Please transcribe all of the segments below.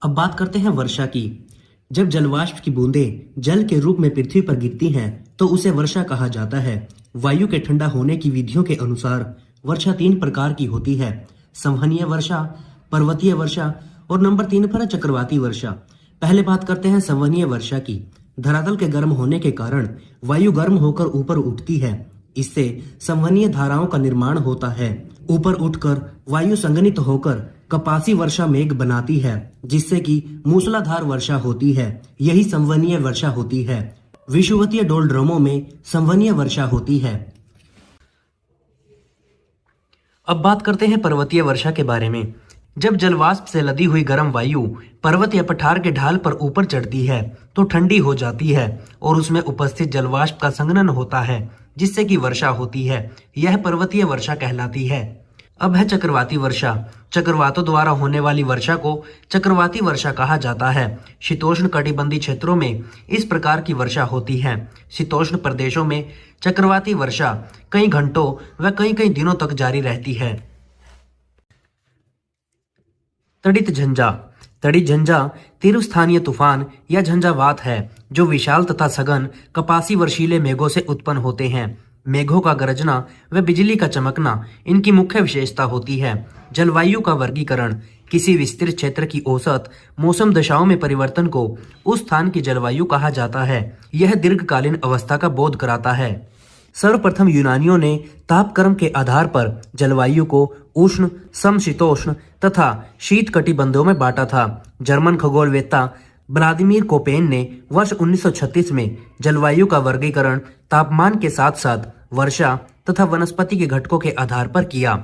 अब बात करते हैं वर्षा की। जब जलवाष्प की बूंदें जल के रूप में पृथ्वी पर गिरती हैं तो उसे वर्षा कहा जाता है। वायु के ठंडा होने की विधियों के अनुसार वर्षा 3 प्रकार की होती है: संवहनीय वर्षा, पर्वतीय वर्षा और नंबर 3 पर है चक्रवाती वर्षा। पहले बात करते हैं संवहनीय वर्षा की। धरातल के गर्म होने के कारण वायु गर्म होकर ऊपर उठती है। इससे संवहनीय धाराओं का निर्माण होता है। ऊपर उठकर वायु संघनित होकर कपासी वर्षा मेघ बनाती है, जिससे कि मूसलाधार वर्षा होती है। यही संवहनीय वर्षा होती है। विषुवतीय डोलड्रमों में संवहनीय वर्षा होती है। अब बात करते हैं पर्वतीय वर्षा के बारे में। जब जलवाष्प से लदी हुई गर्म वायु पर्वत या पठार के ढाल पर ऊपर चढ़ती है तो ठंडी हो जाती है और उसमें उपस्थित जलवाष्प का संघनन होता है, जिससे कि वर्षा होती है। यह पर्वतीय वर्षा कहलाती है। अब है चक्रवाती वर्षा। चक्रवातों द्वारा होने वाली वर्षा को चक्रवाती वर्षा कहा जाता है। शीतोष्ण कटिबंधीय क्षेत्रों में इस प्रकार की वर्षा होती है। शीतोष्ण प्रदेशों में चक्रवाती वर्षा कई घंटों व कई दिनों तक जारी रहती है। तड़ित झंझा। तड़ित झंझा तीव्रस्थानीय तूफान या झंझावात है जो विशाल तथा सघन कपासी वर्षीले मेघों से उत्पन्न होते हैं। मेघों का गरजना व बिजली का चमकना इनकी मुख्य विशेषता होती है। जलवायु का वर्गीकरण किसी विस्तृत क्षेत्र की औसत मौसम दशाओं में परिवर्तन को उस स्थान की जलवायु कहा जाता है। यह दीर्घकालीन अवस्था का बोध कराता है। सर्वप्रथम यूनानियों ने तापक्रम के आधार पर जलवायु को उष्ण, समशीतोष्ण तथा शीत कटिबंधों में बांटा था। जर्मन खगोलवेत्ता व्लादिमीर कोपेन ने वर्ष 1936 में जलवायु का वर्गीकरण तापमान के साथ साथ वर्षा तथा वनस्पति के घटकों के आधार पर किया।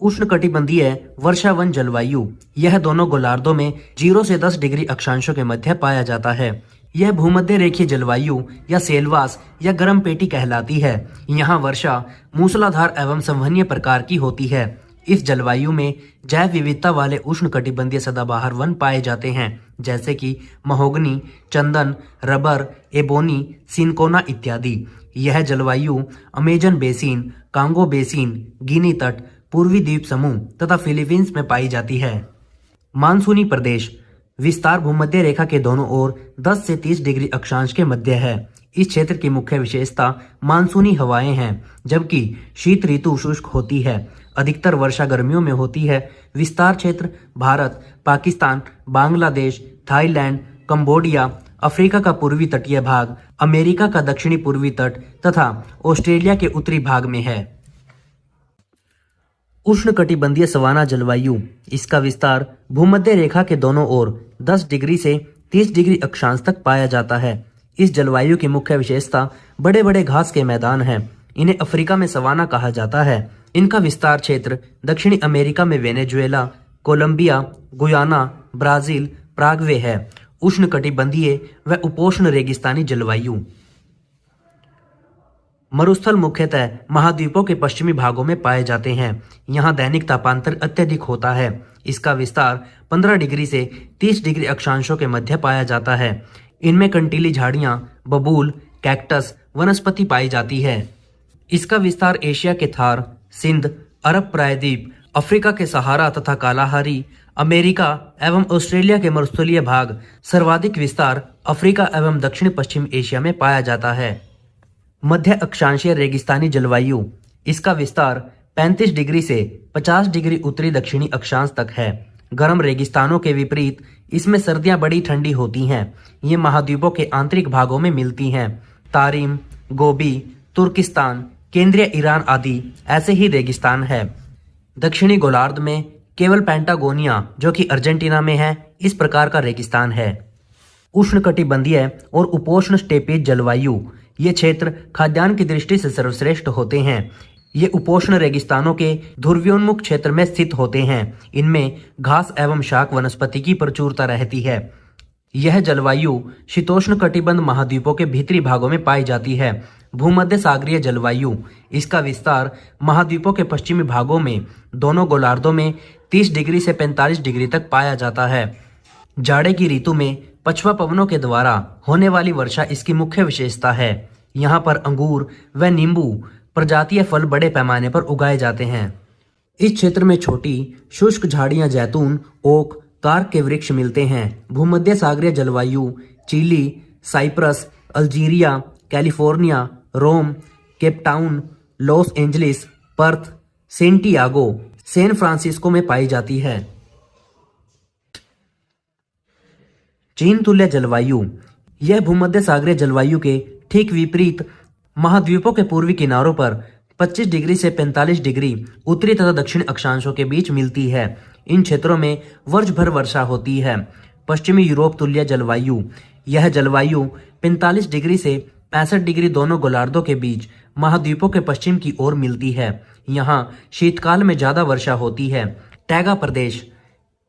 उष्णकटिबंधीय वर्षावन जलवायु, यह दोनों गोलार्धों में 0 से 10 डिग्री अक्षांशों के मध्य पाया जाता है। यह भूमध्य रेखीय जलवायु या सेलवास या गर्म पेटी कहलाती है। यहाँ वर्षा मूसलाधार एवं संवहनीय प्रकार की होती है। इस जलवायु में जैव विविधता वाले उष्णकटिबंधीय सदाबहार वन पाए जाते हैं, जैसे कि महोगनी, चंदन, रबर, एबोनी, सिनकोना इत्यादि। यह जलवायु अमेजन बेसिन, कांगो बेसिन, गिनी तट, पूर्वी द्वीप समूह तथा फिलीपींस में पाई जाती है। मानसूनी प्रदेश विस्तार भूमध्य रेखा के दोनों ओर 10 से 30 डिग्री अक्षांश के मध्य है। इस क्षेत्र की मुख्य विशेषता मानसूनी हवाएं हैं, जबकि शीत ऋतु शुष्क होती है। अधिकतर वर्षा गर्मियों में होती है। विस्तार क्षेत्र Bharat, Pakistan, Bangladesh, Thailand, Cambodia, Africa का पूर्वी तटीय भाग, अमेरिका का दक्षिणी पूर्वी तट तथा ऑस्ट्रेलिया के उत्तरी भाग में है। उष्णकटिबंधीय सवाना जलवायु, इसका विस्तार भूमध्य रेखा के दोनों ओर 10 डिग्री से 30 डिग्री अक्षांश तक पाया जाता है। इस जलवायु की मुख्य विशेषता बड़े बड़े घास के मैदान हैं। इन्हें अफ्रीका में सवाना कहा जाता है। इनका विस्तार क्षेत्र दक्षिणी अमेरिका में वेनेजुएला, कोलंबिया, गुयाना, ब्राजील, प्रागवे है। उष्णकटिबंधीय व उपोष्ण रेगिस्तानी जलवायु। मरुस्थल मुख्यतः महाद्वीपों के पश्चिमी भागों में पाए जाते हैं। यहाँ दैनिक तापांतर अत्यधिक होता है। इसका विस्तार 15 डिग्री से 30 डिग्री अक्षांशों के मध्य पाया जाता है। इनमें कंटीली झाड़ियाँ, बबूल, कैक्टस वनस्पति पाई जाती है। इसका विस्तार एशिया के थार, सिंध, अरब प्रायद्वीप, अफ्रीका के सहारा तथा कालाहारी, अमेरिका एवं ऑस्ट्रेलिया के मरुस्थलीय भाग, सर्वाधिक विस्तार अफ्रीका एवं दक्षिण पश्चिम एशिया में पाया जाता है। मध्य अक्षांशीय रेगिस्तानी जलवायु, इसका विस्तार 35 डिग्री से 50 डिग्री उत्तरी दक्षिणी अक्षांश तक है। गर्म रेगिस्तानों के विपरीत इसमें सर्दियां बड़ी ठंडी होती हैं। ये महाद्वीपों के आंतरिक भागों में मिलती हैं। तारिम, गोबी, तुर्किस्तान, केंद्रीय ईरान आदि ऐसे ही रेगिस्तान है। दक्षिणी गोलार्ध में केवल पैंटागोनिया, जो कि अर्जेंटीना में है, इस प्रकार का रेगिस्तान है। उष्णकटिबंधीय और उपोष्ण स्टेपीज जलवायु, ये क्षेत्र खाद्यान्न की दृष्टि से सर्वश्रेष्ठ होते हैं। ये उपोष्ण रेगिस्तानों के ध्रुवोन्मुख क्षेत्र में स्थित होते हैं। इनमें घास एवं शाक वनस्पति की प्रचुरता रहती है। यह जलवायु शीतोष्ण कटिबंध महाद्वीपों के भीतरी भागों में पाई जाती है। भूमध्य सागरीय जलवायु, इसका विस्तार महाद्वीपों के पश्चिमी भागों में दोनों गोलार्धों में 30 डिग्री से 45 डिग्री तक पाया जाता है। जाड़े की ऋतु में पछुआ पवनों के द्वारा होने वाली वर्षा इसकी मुख्य विशेषता है। यहाँ पर अंगूर व नींबू प्रजातीय फल बड़े पैमाने पर उगाए जाते हैं। इस क्षेत्र में छोटी शुष्क झाड़ियां, जैतून, ओक, कार्क के वृक्ष मिलते हैं। भूमध्य सागरीय जलवायु Chile, Cyprus, Algeria, California, Rome, Cape Town, Los Angeles, Perth, Santiago, San Francisco में पाई जाती है। चीन तुल्य जलवायु, यह भूमध्य सागरीय जलवायु के ठीक विपरीत महाद्वीपों के पूर्वी किनारों पर 25 डिग्री से 45 डिग्री उत्तरी तथा दक्षिण अक्षांशों के बीच मिलती है। इन क्षेत्रों में वर्ष भर वर्षा होती है। पश्चिमी यूरोप तुल्य जलवायु, यह जलवायु 45 डिग्री से 65 डिग्री दोनों गोलार्धों के बीच महाद्वीपों के पश्चिम की ओर मिलती है। यहाँ शीतकाल में ज्यादा वर्षा होती है। टैगा प्रदेश,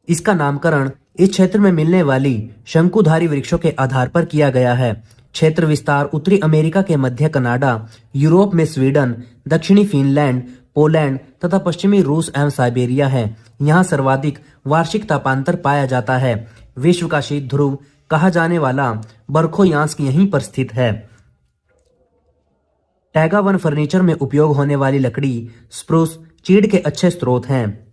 इसका नामकरण इस क्षेत्र में मिलने वाली शंकुधारी वृक्षों के आधार पर किया गया है। क्षेत्र विस्तार उत्तरी अमेरिका के मध्य कनाडा, यूरोप में स्वीडन, दक्षिणी फिनलैंड, पोलैंड तथा पश्चिमी रूस एवं साइबेरिया है। यहाँ सर्वाधिक वार्षिक तापांतर पाया जाता है। विश्व का शीत ध्रुव कहा जाने वाला बर्खोयांस्क यहीं पर स्थित है। टैगा वन फर्नीचर में उपयोग होने वाली लकड़ी स्प्रूस, चीड़ के अच्छे स्रोत हैं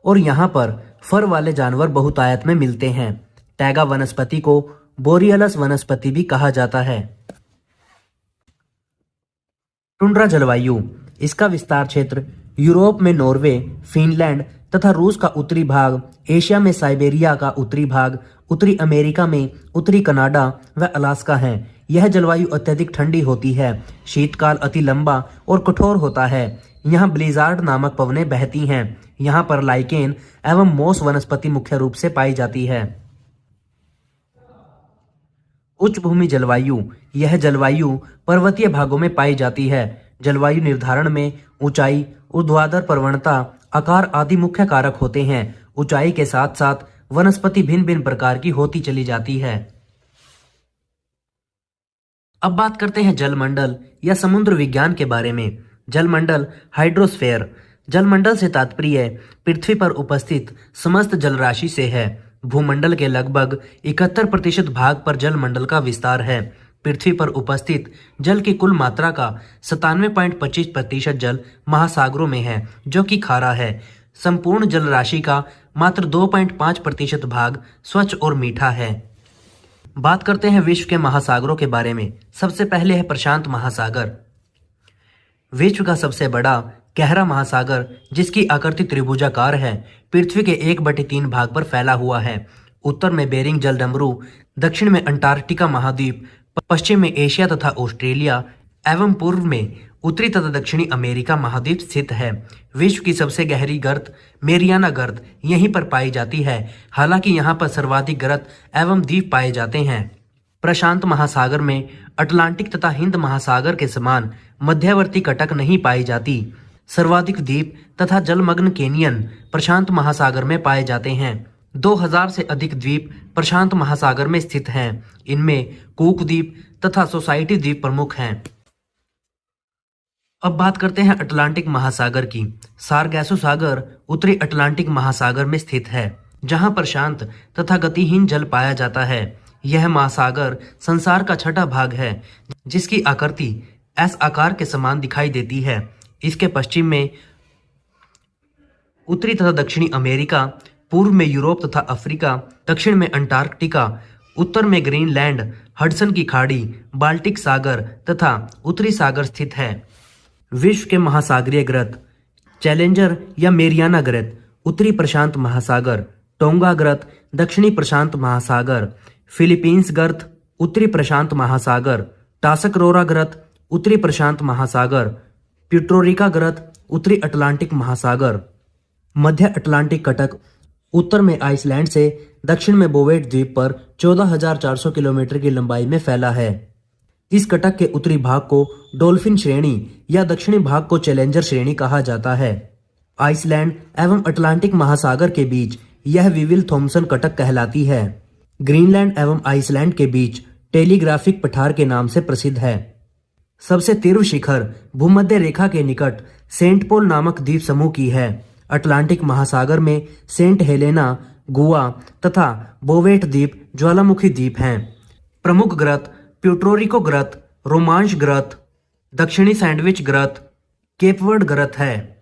और यहाँ पर फर वाले जानवर बहुतायत में मिलते हैं। टैगा वनस्पति को बोरियलस वनस्पति भी कहा जाता है। टुंड्रा जलवायु, इसका विस्तार क्षेत्र यूरोप में नॉर्वे, फिनलैंड तथा रूस का उत्तरी भाग, एशिया में साइबेरिया का उत्तरी भाग, उत्तरी अमेरिका में उत्तरी कनाडा व अलास्का है। यह जलवायु अत्यधिक ठंडी होती है। शीतकाल अति लंबा और कठोर होता है। यहाँ ब्लिजार्ड नामक पवनें बहती हैं। यहाँ पर लाइकेन एवं मोस वनस्पति मुख्य रूप से पाई जाती है। उच्च भूमि जलवायु, यह जलवायु पर्वतीय भागों में पाई जाती है। जलवायु निर्धारण में ऊंचाई, ऊर्ध्वाधर प्रवणता, आकार आदि मुख्य कारक होते हैं। ऊंचाई के साथ साथ वनस्पति भिन्न भिन्न प्रकार की होती चली जाती है। अब बात करते हैं जलमंडल या समुद्र विज्ञान के बारे में। जलमंडल हाइड्रोस्फेयर, जलमंडल से तात्पर्य पृथ्वी पर उपस्थित समस्त जलराशि से है। भूमंडल के लगभग 71% भाग पर जलमंडल का विस्तार है। पृथ्वी पर उपस्थित जल की कुल मात्रा का 97.25% जल महासागरों में है, जो कि खारा है। संपूर्ण जल राशि का मात्र 2.5% भाग स्वच्छ और मीठा है। बात करते हैं विश्व के महासागरों के बारे में। सबसे पहले है प्रशांत महासागर, विश्व का सबसे बड़ा गहरा महासागर, जिसकी आकृति त्रिभुजाकार है, पृथ्वी के 1/3 भाग पर फैला हुआ है। उत्तर में बेरिंग जलडमरू, दक्षिण में अंटार्कटिका महाद्वीप, पश्चिम में एशिया तथा ऑस्ट्रेलिया एवं पूर्व में उत्तरी तथा दक्षिणी अमेरिका महाद्वीप स्थित है। विश्व की सबसे गहरी गर्त मेरियाना गर्त यहीं पर पाई जाती है। हालांकि यहाँ पर सर्वाधिक गर्त एवं द्वीप पाए जाते हैं। प्रशांत महासागर में अटलांटिक तथा हिंद महासागर के समान मध्यवर्ती कटक नहीं पाई जाती। सर्वाधिक द्वीप तथा जलमग्न केनियन प्रशांत महासागर में पाए जाते हैं। 2000 से अधिक द्वीप प्रशांत महासागर में स्थित हैं। इनमें कूक द्वीप तथा सोसाइटी द्वीप प्रमुख हैं। अब बात करते हैं अटलांटिक महासागर की। सारगैसो सागर उत्तरी अटलांटिक महासागर में स्थित है, जहां पर शांत तथा गतिहीन जल पाया जाता है। यह महासागर संसार का छठा भाग है, जिसकी आकृति एस आकार के समान दिखाई देती है। इसके पश्चिम में उत्तरी तथा दक्षिणी अमेरिका, पूर्व में यूरोप तथा अफ्रीका, दक्षिण में अंटार्कटिका, उत्तर में ग्रीनलैंड, हडसन की खाड़ी, बाल्टिक सागर तथा उत्तरी सागर स्थित है। विश्व के महासागरीय ग्रत, चैलेंजर या मेरियाना ग्रत उत्तरी प्रशांत महासागर, टोंगा ग्रत दक्षिणी प्रशांत महासागर, फिलीपींस गर्त उत्तरी प्रशांत महासागर, टासकरोरा ग्रत उत्तरी प्रशांत महासागर, प्यूर्टो ग्रत उत्तरी अटलांटिक महासागर। मध्य अटलांटिक कटक उत्तर में आइसलैंड से दक्षिण में बोवेट द्वीप पर 14,400 किलोमीटर की लंबाई में फैला है। इस कटक के उत्तरी भाग को डॉल्फिन श्रेणी या दक्षिणी भाग को चैलेंजर श्रेणी कहा जाता है। आइसलैंड एवं अटलांटिक महासागर के बीच यह विविल थॉम्सन कटक कहलाती है। ग्रीनलैंड एवं आइसलैंड के बीच टेलीग्राफिक पठार के नाम से प्रसिद्ध है। सबसे तीव्र शिखर भूमध्य रेखा के निकट सेंट पॉल नामक द्वीप समूह की है। अटलांटिक महासागर में सेंट हेलेना, गुआ तथा बोवेट द्वीप ज्वालामुखी द्वीप हैं। प्रमुख ग्रत प्यूर्टो ग्रत, रोमांश ग्रत, दक्षिणी सैंडविच ग्रत, केपवर्ड ग्रत है।